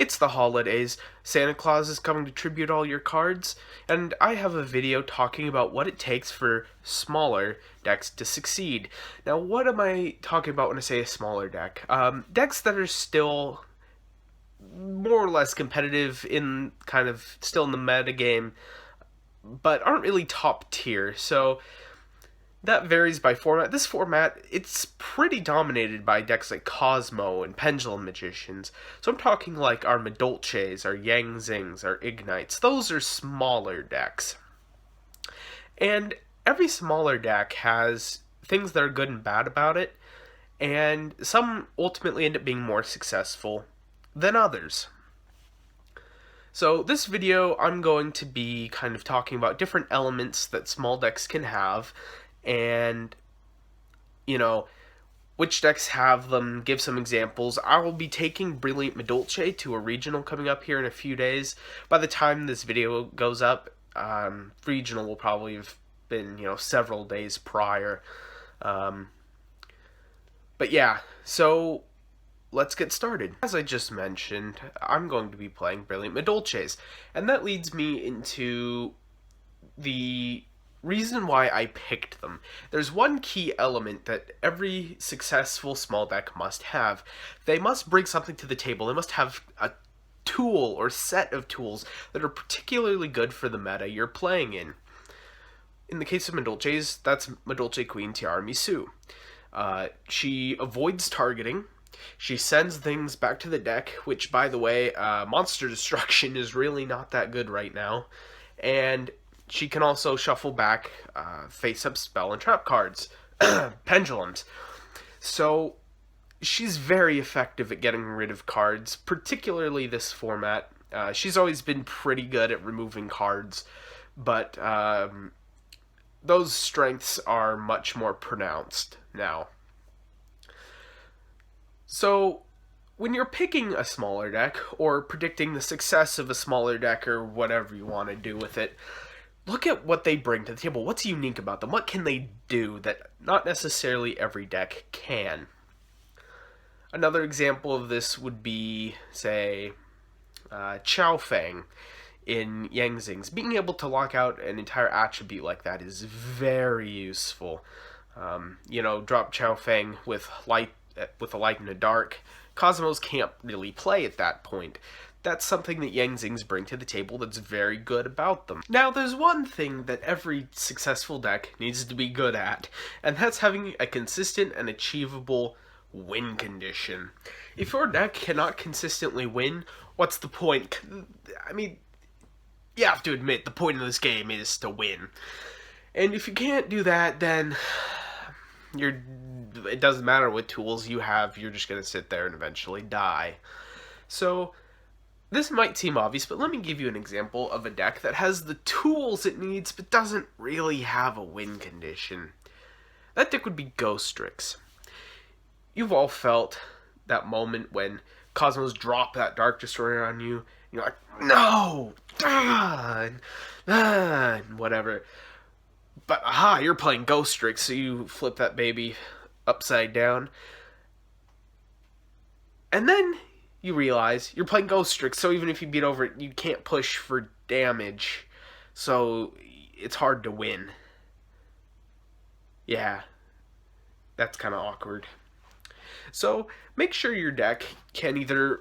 It's the holidays. Santa Claus is coming to tribute all your cards, and I have a video talking about what it takes for smaller decks to succeed. Now, what am I talking about when I say a smaller deck? Decks that are still more or less competitive in kind of still in the meta game, but aren't really top tier. So that varies by format. This format, it's pretty dominated by decks like Cosmo and Pendulum Magicians. So I'm talking like our Madolches, our Yang Zings, our Ignites. Those are smaller decks. And every smaller deck has things that are good and bad about it, and some ultimately end up being more successful than others. So this video, I'm going to be kind of talking about different elements that small decks can have, and, which decks have them, give some examples. I will be taking Brilliant Madolche to a regional coming up here in a few days. By the time this video goes up, regional will probably have been, several days prior. But yeah, so let's get started. As I just mentioned, I'm going to be playing Brilliant Madolches, and that leads me into the reason why I picked them. There's one key element that every successful small deck must have. They must bring something to the table. They must have a tool or set of tools that are particularly good for the meta you're playing in. In the case of Madolches, that's Madolche Queen Tiramisu. She avoids targeting. She sends things back to the deck, which, by the way, monster destruction is really not that good right now. And she can also shuffle back face-up spell and trap cards, pendulums. So she's very effective at getting rid of cards, particularly this format. She's always been pretty good at removing cards, but those strengths are much more pronounced now. So when you're picking a smaller deck, or predicting the success of a smaller deck, or whatever you want to do with it, look at what they bring to the table. What's unique about them? What can they do that not necessarily every deck can? Another example of this would be, say, Chao Feng in Yang Zings. Being able to lock out an entire attribute like that is very useful. Drop Chao Feng with a light and a dark. Cosmos can't really play at that point. That's something that Yang Zings bring to the table that's very good about them. Now, there's one thing that every successful deck needs to be good at, and that's having a consistent and achievable win condition. If your deck cannot consistently win, what's the point? I mean, you have to admit, the point of this game is to win. And if you can't do that, then it doesn't matter what tools you have, you're just going to sit there and eventually die. So this might seem obvious, but let me give you an example of a deck that has the tools it needs, but doesn't really have a win condition. That deck would be Ghostrix. You've all felt that moment when Cosmos drop that Dark Destroyer on you, and you're like, no! And whatever. But aha, you're playing Ghostrix, so you flip that baby upside down. And then you realize you're playing Ghostrix, so even if you beat over it, you can't push for damage. So it's hard to win. Yeah, that's kind of awkward. So make sure your deck can either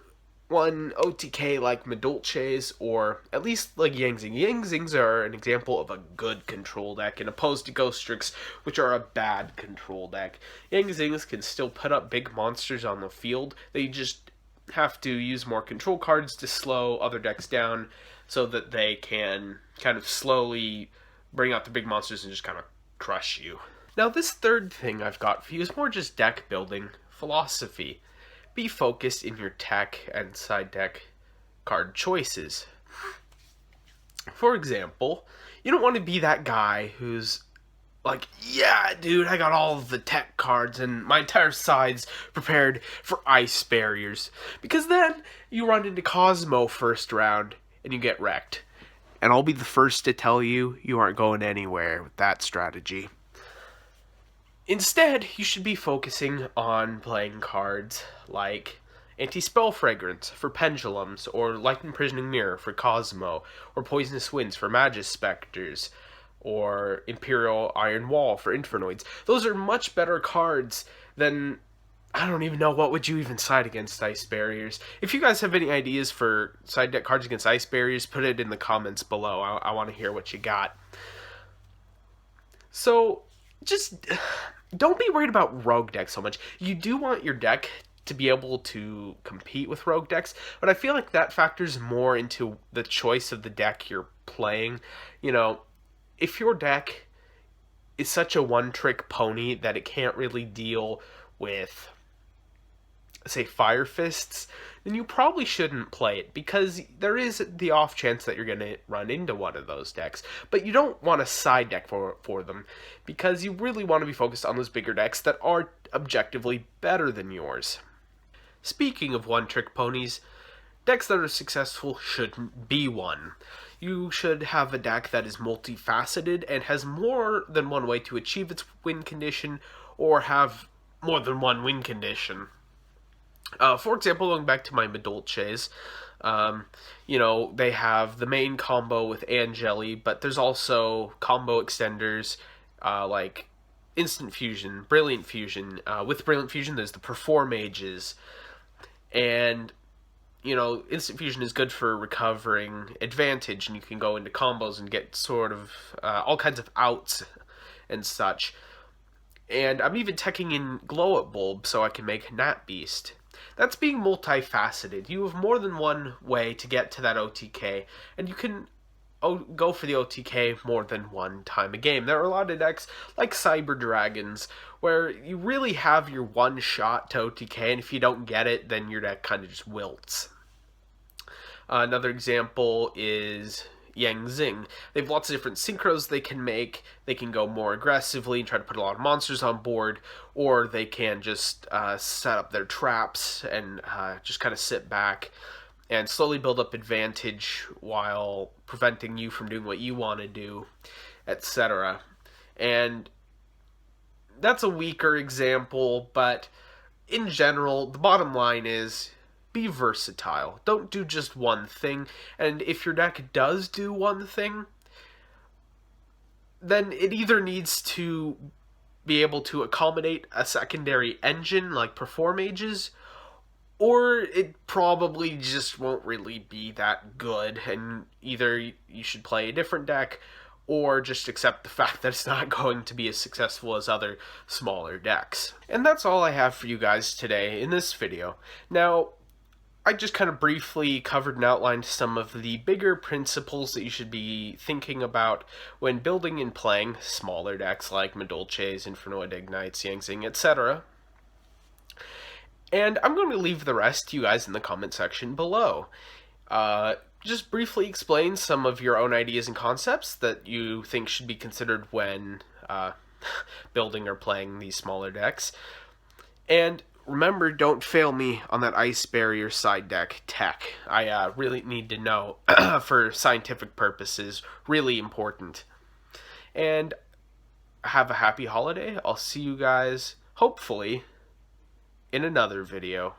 one OTK like Madolches, or at least like Yang Zing. Yang Zings are an example of a good control deck, and opposed to Ghostrix, which are a bad control deck. Yang Zings can still put up big monsters on the field. They just have to use more control cards to slow other decks down, so that they can kind of slowly bring out the big monsters and just kind of crush you. Now, this third thing I've got for you is more just deck building philosophy. Be focused in your tech and side deck card choices. For example, you don't want to be that guy who's like, yeah, dude, I got all of the tech cards and my entire side's prepared for ice barriers. Because then you run into Cosmo first round and you get wrecked. And I'll be the first to tell you, you aren't going anywhere with that strategy. Instead, you should be focusing on playing cards like Anti-Spell Fragrance for Pendulums, or Light Imprisoning Mirror for Cosmo, or Poisonous Winds for Magus Specters, or Imperial Iron Wall for Infernoids. Those are much better cards than, I don't even know, what would you even side against Ice Barriers. If you guys have any ideas for side deck cards against Ice Barriers, put it in the comments below. I want to hear what you got. So, just don't be worried about rogue decks so much. You do want your deck to be able to compete with rogue decks, but I feel like that factors more into the choice of the deck you're playing. You know, if your deck is such a one-trick pony that it can't really deal with, say, Fire Fists, then you probably shouldn't play it, because there is the off chance that you're going to run into one of those decks. But you don't want a side deck for them, because you really want to be focused on those bigger decks that are objectively better than yours. Speaking of one-trick ponies, decks that are successful shouldn't be one. You should have a deck that is multifaceted and has more than one way to achieve its win condition, or have more than one win condition. For example, going back to my Medolches, they have the main combo with Angeli, but there's also combo extenders like Instant Fusion, Brilliant Fusion. With Brilliant Fusion, there's the Perform Mages, and Instant Fusion is good for recovering advantage, and you can go into combos and get sort of all kinds of outs and such. And I'm even teching in Glow Up Bulb so I can make Nat Beast. That's being multifaceted. You have more than one way to get to that OTK, and you can go for the OTK more than one time a game. There are a lot of decks like Cyber Dragons where you really have your one shot to OTK, and if you don't get it, then your deck kind of just wilts. Another example is Yang Zing. They have lots of different synchros they can make. They can go more aggressively and try to put a lot of monsters on board, or they can just set up their traps and just kind of sit back and slowly build up advantage while preventing you from doing what you want to do, etc. And that's a weaker example, but in general, the bottom line is be versatile. Don't do just one thing, and if your deck does do one thing, then it either needs to be able to accommodate a secondary engine like Perform Mages, or it probably just won't really be that good, and either you should play a different deck, or just accept the fact that it's not going to be as successful as other smaller decks. And that's all I have for you guys today in this video. Now, I just kind of briefly covered and outlined some of the bigger principles that you should be thinking about when building and playing smaller decks like Medolches, Infernoid Ignites, Yang Zing, etc. And I'm going to leave the rest to you guys in the comment section below. Just briefly explain some of your own ideas and concepts that you think should be considered when building or playing these smaller decks. And remember, don't fail me on that Ice Barrier side deck tech. I really need to know for scientific purposes. Really important. And have a happy holiday. I'll see you guys, hopefully, in another video.